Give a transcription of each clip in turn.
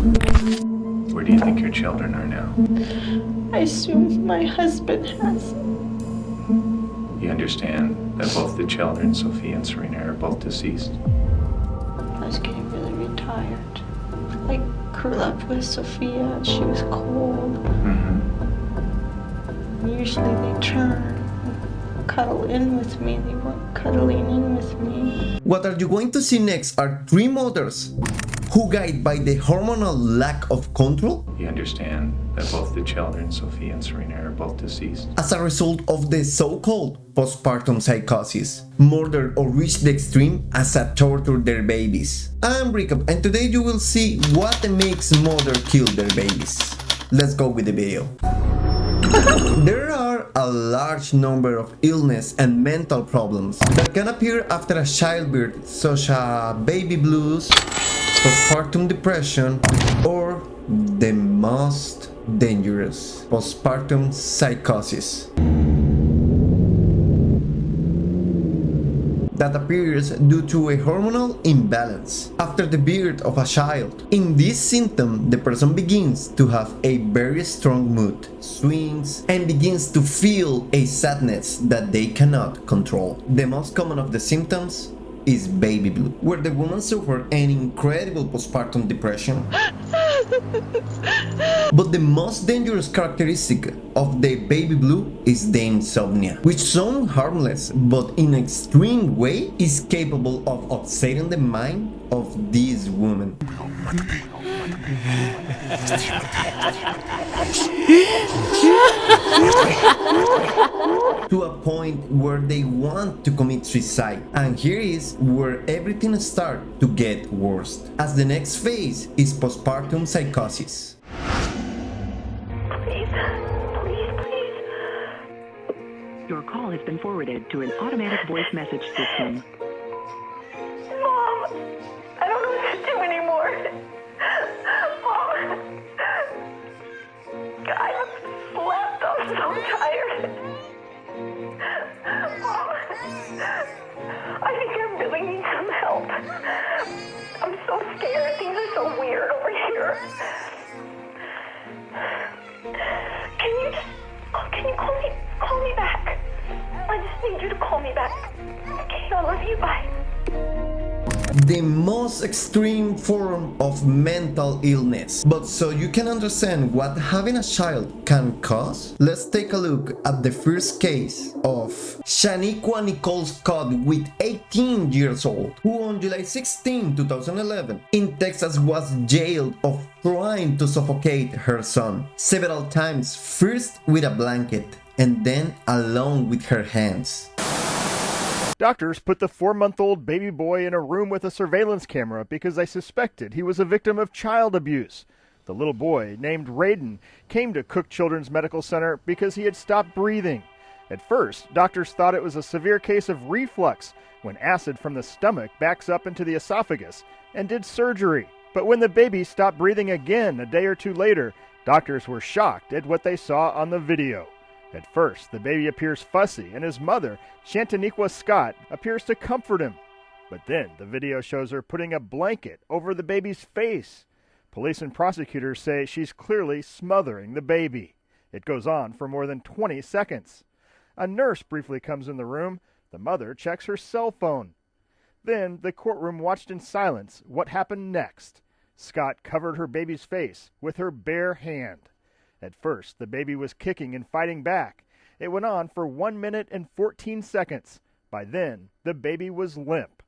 Where do you think your children are now? I assume my husband has. You understand that both the children, Sophia and Serena, are both deceased? I was getting really retired. I curled up with Sophia and she was cold. Usually they turn and cuddle in with me. They weren't cuddling in with me. What are you going to see next are three mothers who guided by the hormonal lack of control You understand that both the children, Sophia and Serena, are both deceased? as a result of the so-called postpartum psychosis, murdered or reached the extreme as a torture their babies. I'm Ricopt and today you will see what makes mother kill their babies. Let's go with the video. There are a large number of illness and mental problems that can appear after a childbirth, such as baby blues, postpartum depression, or the most dangerous, postpartum psychosis. That appears due to a hormonal imbalance after the birth of a child. In this symptom, the person begins to have a very strong mood swings and begins to feel a sadness that they cannot control. The most common of the symptoms is baby blue, where the woman suffered an incredible postpartum depression. But the most dangerous characteristic of the baby blue is the insomnia, which sounds harmless but in an extreme way is capable of upsetting the mind of these women. To a point where they want to commit suicide. And here is where everything starts to get worse, as the next phase is postpartum psychosis. Please. Your call has been forwarded to an automatic voice message system. Mom, I don't know what to do anymore. Mom, I haven't slept. I'm so tired. Mom, I think I really need some help. I'm so scared. Things are so weird over here. Can you call me back? I just need you to call me back. Okay, I love you. Bye. The most extreme form of mental illness. But so you can understand what having a child can cause, let's take a look at the first case of Shaniqua Nicole Scott, with 18 years old, who on July 16, 2011 in Texas was jailed of trying to suffocate her son several times, first with a blanket and then alone with her hands. Doctors put the 4-month-old baby boy in a room with a surveillance camera because they suspected he was a victim of child abuse. The little boy, named Raiden, came to Cook Children's Medical Center because he had stopped breathing. At first, doctors thought it was a severe case of reflux, when acid from the stomach backs up into the esophagus, and did surgery. But when the baby stopped breathing again a day or two later, doctors were shocked at what they saw on the video. At first, the baby appears fussy, and his mother, Shantaniqua Scott, appears to comfort him. But then, the video shows her putting a blanket over the baby's face. Police and prosecutors say she's clearly smothering the baby. It goes on for more than 20 seconds. A nurse briefly comes in the room. The mother checks her cell phone. Then, the courtroom watched in silence what happened next. Scott covered her baby's face with her bare hand. At first, the baby was kicking and fighting back. It went on for 1 minute and 14 seconds. By then, the baby was limp.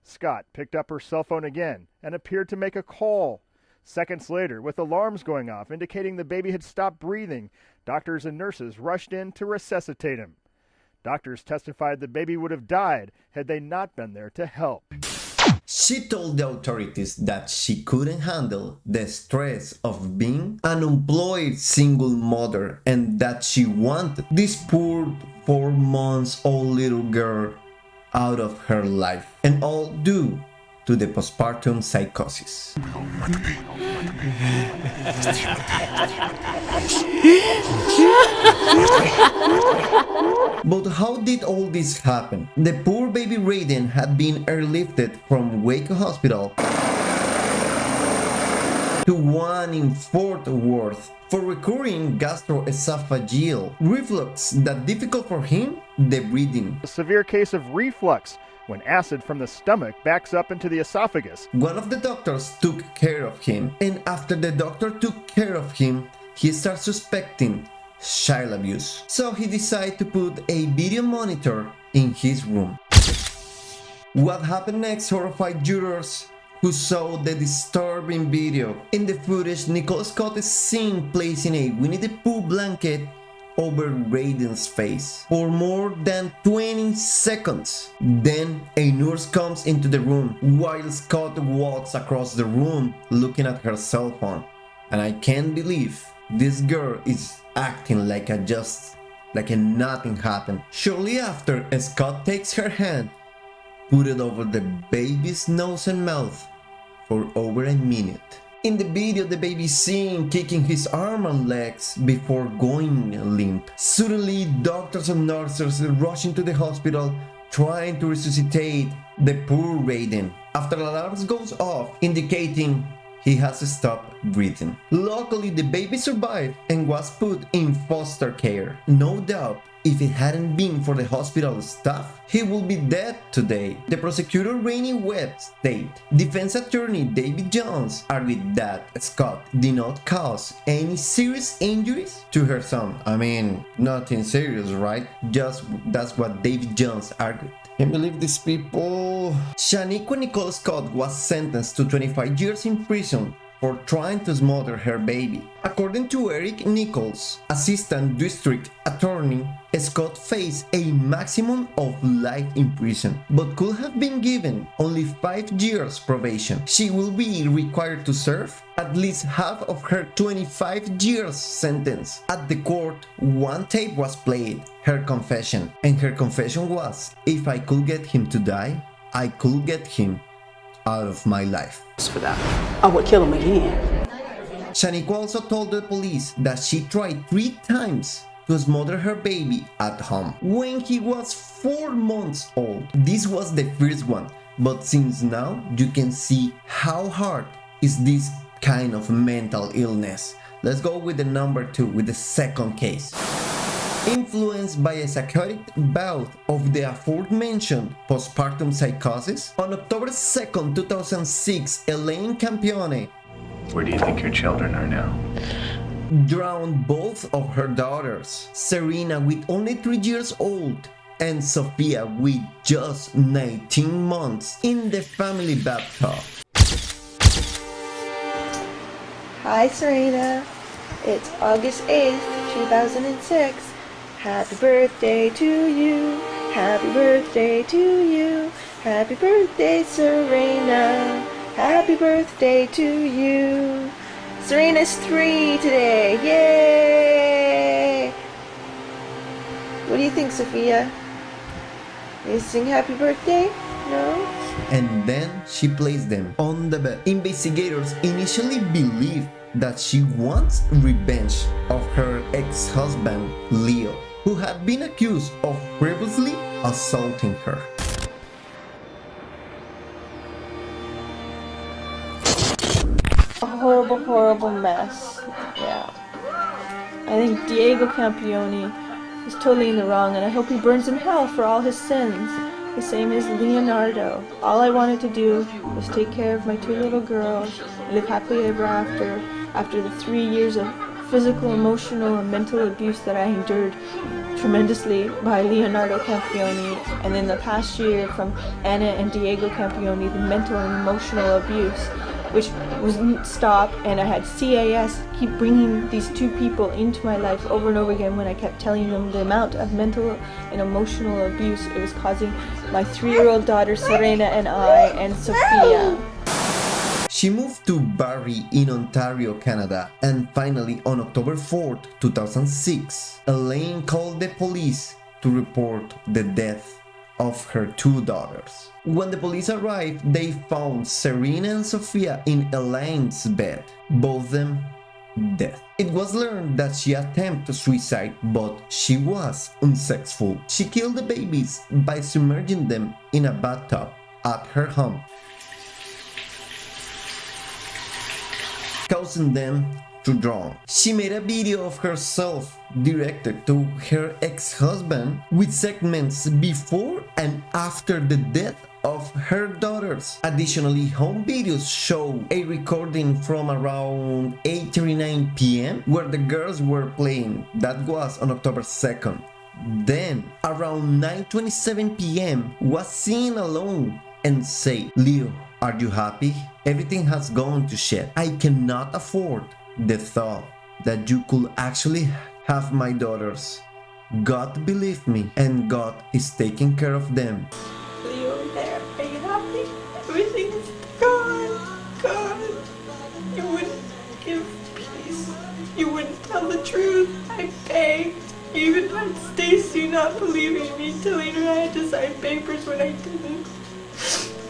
Scott picked up her cell phone again and appeared to make a call. Seconds later, with alarms going off indicating the baby had stopped breathing, doctors and nurses rushed in to resuscitate him. Doctors testified the baby would have died had they not been there to help. She told the authorities that she couldn't handle the stress of being an unemployed single mother and that she wanted this poor 4-month-old little girl out of her life, and all due to the postpartum psychosis. But how did all this happen? The poor baby Raiden had been airlifted from Wake Hospital to 1 in 4 Worth for recurring gastroesophageal reflux that difficult for him, the breathing. A severe case of reflux, when acid from the stomach backs up into the esophagus. One of the doctors took care of him, and after the doctor took care of him, he started suspecting child abuse. So he decided to put a video monitor in his room. What happened next horrified jurors who saw the disturbing video. In the footage, Nicole Scott is seen placing a Winnie the Pooh blanket over Raiden's face for more than 20 seconds. Then a nurse comes into the room while Scott walks across the room looking at her cell phone. And I can't believe this girl is acting like nothing happened. Shortly after, Scott takes her hand, put it over the baby's nose and mouth for over a minute. In the video, the baby is seen kicking his arm and legs before going limp. Suddenly, doctors and nurses rush into the hospital trying to resuscitate the poor Raiden. After alarms goes off, indicating he has stopped breathing. Luckily, the baby survived and was put in foster care. No doubt, if it hadn't been for the hospital staff, he would be dead today. The prosecutor Rainey Webb stated, defense attorney David Jones argued that Scott did not cause any serious injuries to her son. I mean, nothing serious, right? Just that's what David Jones argued. Can't believe these people. Shaniqua Nicole Scott was sentenced to 25 years in prison for trying to smother her baby. According to Eric Nichols, assistant district attorney, Scott faced a maximum of life in prison, but could have been given only 5 years probation. She will be required to serve at least half of her 25 years sentence. At the court, one tape was played, her confession, and her confession was, if I could get him to die, I could get him out of my life. For that, I would kill him again. Shaniqua also told the police that she tried 3 times to smother her baby at home when he was 4 months old. This was the first one, but since now you can see how hard is this kind of mental illness. Let's go with the number 2, with the second case. Influenced by a psychotic bout of the aforementioned postpartum psychosis, on October 2nd, 2006, Elaine Campione, Where do you think your children are now? drowned both of her daughters, Serena with only 3 years old and Sophia with just 19 months, in the family bathtub. Hi Serena, it's August 8th, 2006. Happy birthday to you, happy birthday to you, happy birthday Serena, happy birthday to you. Serena's 3 today, yay! What do you think, Sophia? You sing happy birthday? No? And then she placed them on the bed. Investigators initially believed that she wants revenge of her ex-husband Leo, who had been accused of previously assaulting her. A horrible, horrible mess. Yeah. I think Diego Campione is totally in the wrong, and I hope he burns in hell for all his sins. The same as Leonardo. All I wanted to do was take care of my 2 little girls and live happily ever after the 3 years of physical, emotional, and mental abuse that I endured tremendously by Leonardo Campione, and in the past year from Anna and Diego Campione, the mental and emotional abuse, which wouldn't stop, and I had CAS keep bringing these 2 people into my life over and over again when I kept telling them the amount of mental and emotional abuse it was causing my 3-year-old daughter Serena and I and Sophia. She moved to Barrie in Ontario, Canada, and finally on October 4th, 2006, Elaine called the police to report the death of her 2 daughters. When the police arrived, they found Serena and Sophia in Elaine's bed, both of them dead. It was learned that she attempted suicide, but she was unsuccessful. She killed the babies by submerging them in a bathtub at her home. causing them to drown. She made a video of herself directed to her ex-husband with segments before and after the death of her daughters. Additionally, home videos show a recording from around 8:39 p.m. where the girls were playing. That was on October 2nd. Then, around 9:27 p.m. was seen alone and say, "Leo, are you happy? Everything has gone to shit. I cannot afford the thought that you could actually have my daughters. God believe me, and God is taking care of them." Leo, there. Are you happy? Everything is gone. Gone. You wouldn't give peace. You wouldn't tell the truth. I begged. You even had Stacy not believing me, telling her I had to sign papers when I didn't.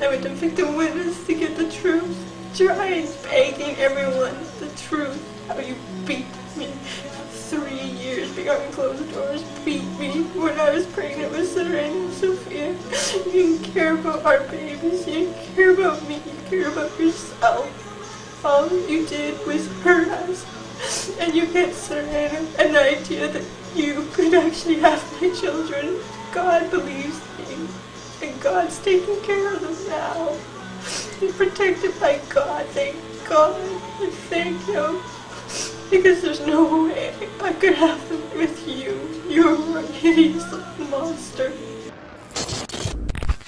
I went to victim witness to get the truth. Trying, begging everyone the truth. How you beat me for 3 years behind closed doors. Beat me when I was pregnant with Serena and Sophia. You didn't care about our babies. You didn't care about me. You care about yourself. All you did was hurt us. And you get Serena an idea that you could actually have my children. God believes me. And God's taking care of them now. You're protected by God, thank God, and thank Him. Because there's no way I could have them with you. You're a hideous monster.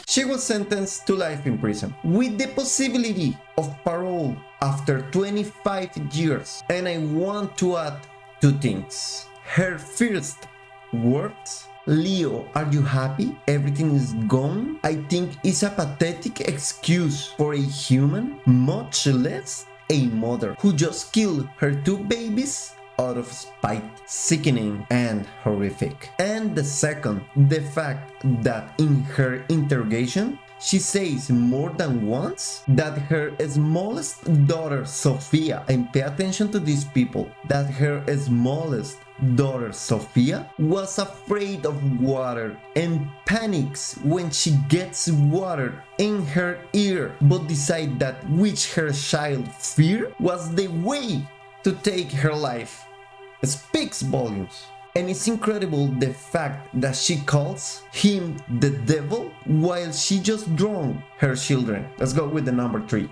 She was sentenced to life in prison with the possibility of parole after 25 years. And I want to add 2 things. Her first words, "Leo, are you happy? Everything is gone," I think is a pathetic excuse for a human, much less a mother, who just killed her 2 babies out of spite. Sickening and horrific. And the second, the fact that in her interrogation, she says more than once that her smallest daughter, Sophia, and pay attention to these people, that her smallest daughter, Sophia, was afraid of water and panics when she gets water in her ear, but decide that which her child fear was the way to take her life. It speaks volumes. And it's incredible the fact that she calls him the devil while she just drowned her children. Let's go with the number 3.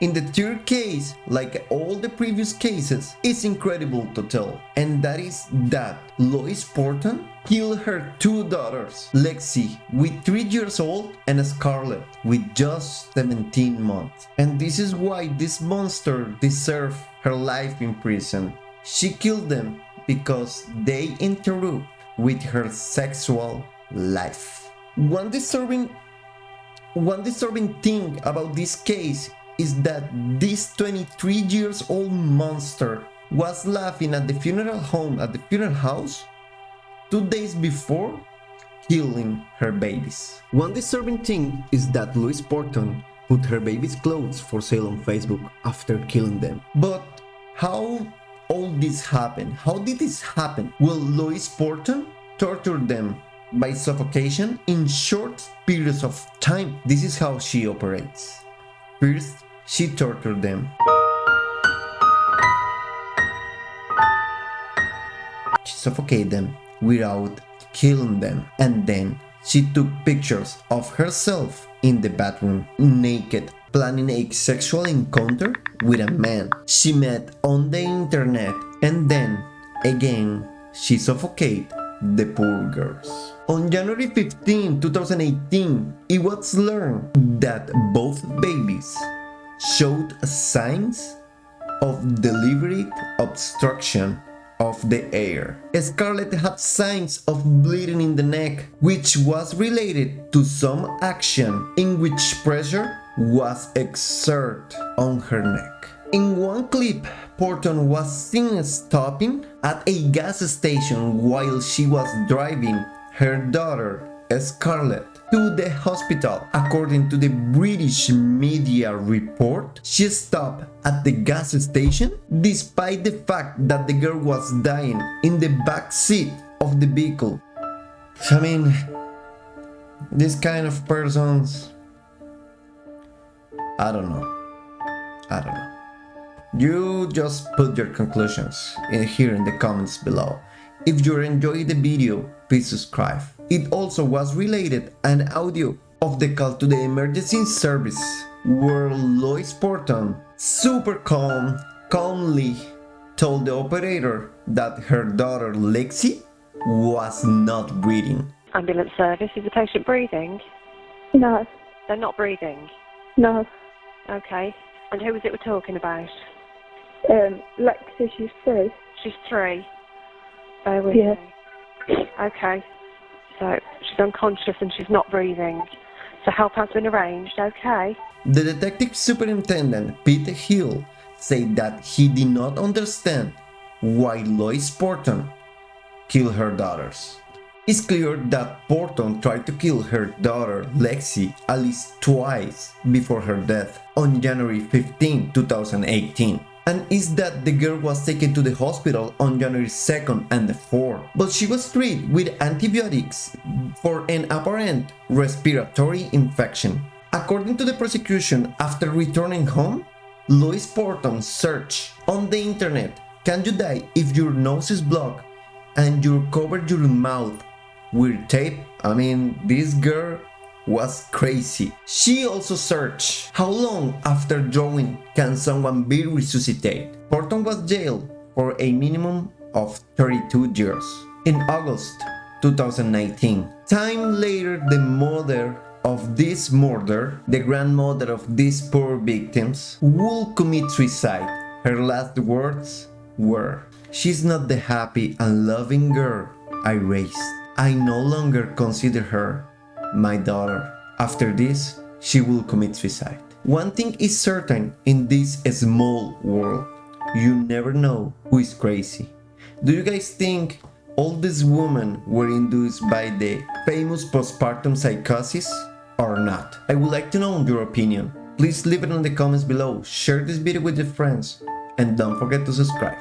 In the third case, like all the previous cases, it's incredible to tell, and that is that Lois Porton killed her 2 daughters, Lexi with 3 years old and Scarlett with just 17 months. And this is why this monster deserved her life in prison. She killed them because they interrupt with her sexual life. One disturbing thing about this case is that this 23 years old monster was laughing at the funeral home, at the funeral house, 2 days before killing her babies. One disturbing thing is that Lois Porton put her baby's clothes for sale on Facebook after killing them. But how all this happened? How did this happen? Well, Lois Porton tortured them by suffocation in short periods of time. This is how she operates. First, she tortured them. She suffocated them without killing them. And then she took pictures of herself in the bathroom, naked, planning a sexual encounter with a man she met on the internet. And then, again, she suffocated the poor girls. On January 15, 2018, it was learned that both babies showed signs of deliberate obstruction of the air. Scarlett had signs of bleeding in the neck, which was related to some action in which pressure was exerted on her neck. In one clip, Porton was seen stopping at a gas station while she was driving her daughter, Scarlett, to the hospital. According to the British media report, she stopped at the gas station despite the fact that the girl was dying in the back seat of the vehicle. I mean, this kind of persons, I don't know. You just put your conclusions here in the comments below. If you enjoyed the video, please subscribe. It also was related an audio of the call to the emergency service where Lois Porton, super calmly told the operator that her daughter Lexi was not breathing. Ambulance service, is the patient breathing? No, They're not breathing. no. Okay. And who was it we're talking about? Lexi, she's 3. She's 3. Bear with Yeah. me. Okay. So she's unconscious and she's not breathing. So help has been arranged, okay? The detective superintendent, Peter Hill, said that he did not understand why Lois Porton killed her daughters. It's clear that Porton tried to kill her daughter Lexi at least twice before her death on January 15, 2018. And is that the girl was taken to the hospital on January 2nd and the 4th, but she was treated with antibiotics for an apparent respiratory infection. According to the prosecution, after returning home, Lois Porton searched on the internet, "Can you die if your nose is blocked and you cover your mouth with tape?" I mean, this girl was crazy. She also searched, "How long after drowning can someone be resuscitated?" Porton was jailed for a minimum of 32 years. In August 2019, time later, the mother of this murder, the grandmother of these poor victims, would commit suicide. Her last words were, "She's not the happy and loving girl I raised. I no longer consider her my daughter." After this, she will commit suicide. One thing is certain in this small world, you never know who is crazy. Do you guys think all these women were induced by the famous postpartum psychosis or not? I would like to know your opinion. Please leave it in the comments below, share this video with your friends, and don't forget to subscribe.